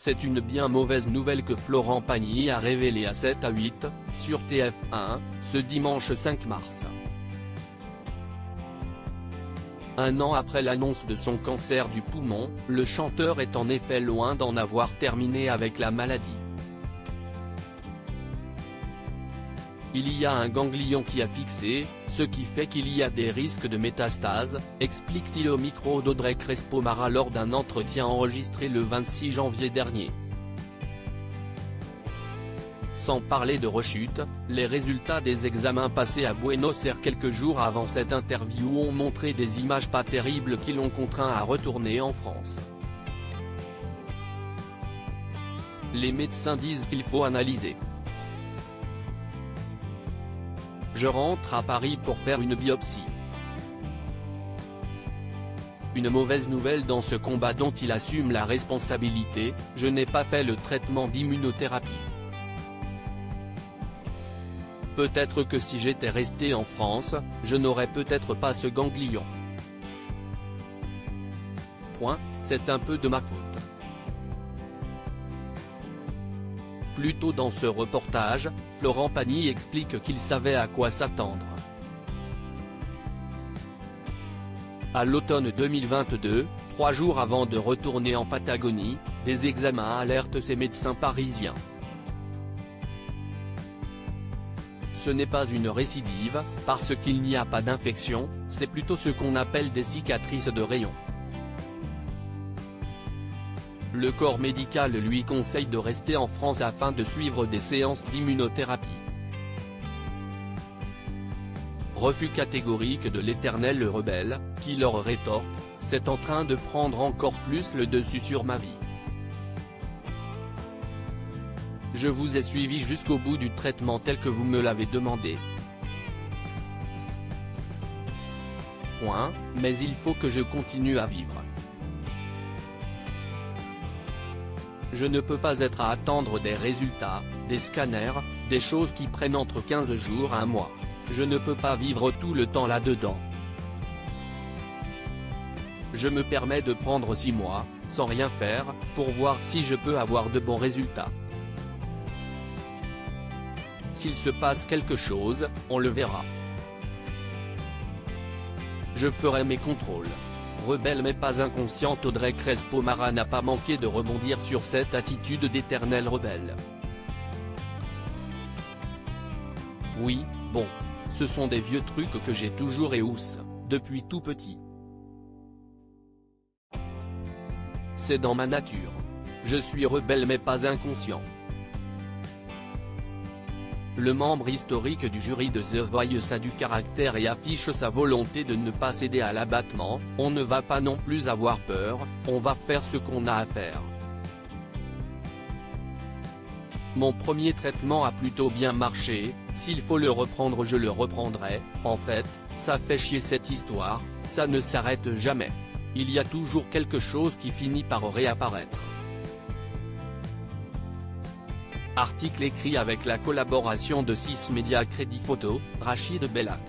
C'est une bien mauvaise nouvelle que Florent Pagny a révélée à 7 à 8, sur TF1, ce dimanche 5 mars. Un an après l'annonce de son cancer du poumon, le chanteur est en effet loin d'en avoir terminé avec la maladie. Il y a un ganglion qui a fixé, ce qui fait qu'il y a des risques de métastase, explique-t-il au micro d'Audrey Crespo-Mara lors d'un entretien enregistré le 26 janvier dernier. Sans parler de rechute, les résultats des examens passés à Buenos Aires quelques jours avant cette interview ont montré des images pas terribles qui l'ont contraint à retourner en France. Les médecins disent qu'il faut analyser. Je rentre à Paris pour faire une biopsie. Une mauvaise nouvelle dans ce combat dont il assume la responsabilité, je n'ai pas fait le traitement d'immunothérapie. Peut-être que si j'étais resté en France, je n'aurais peut-être pas ce ganglion. C'est un peu de ma faute. Plus tôt dans ce reportage, Florent Pagny explique qu'il savait à quoi s'attendre. À l'automne 2022, 3 jours avant de retourner en Patagonie, des examens alertent ses médecins parisiens. Ce n'est pas une récidive, parce qu'il n'y a pas d'infection, c'est plutôt ce qu'on appelle des cicatrices de rayon. Le corps médical lui conseille de rester en France afin de suivre des séances d'immunothérapie. Refus catégorique de l'éternel rebelle, qui leur rétorque « C'est en train de prendre encore plus le dessus sur ma vie. Je vous ai suivi jusqu'au bout du traitement tel que vous me l'avez demandé. Mais il faut que je continue à vivre. Je ne peux pas être à attendre des résultats, des scanners, des choses qui prennent entre 15 jours à un mois. Je ne peux pas vivre tout le temps là-dedans. Je me permets de prendre 6 mois, sans rien faire, pour voir si je peux avoir de bons résultats. S'il se passe quelque chose, on le verra. Je ferai mes contrôles. Rebelle mais pas inconsciente. Audrey Crespo-Mara n'a pas manqué de rebondir sur cette attitude d'éternel rebelle. Oui, bon. Ce sont des vieux trucs que j'ai toujours et housse, depuis tout petit. C'est dans ma nature. Je suis rebelle mais pas inconscient. Le membre historique du jury de The Voice a du caractère et affiche sa volonté de ne pas céder à l'abattement. On ne va pas non plus avoir peur, on va faire ce qu'on a à faire. Mon premier traitement a plutôt bien marché, s'il faut le reprendre je le reprendrai, en fait, ça fait chier cette histoire, ça ne s'arrête jamais. Il y a toujours quelque chose qui finit par réapparaître. Article écrit avec la collaboration de 6 médias Crédit Photo, Rachid Bellac.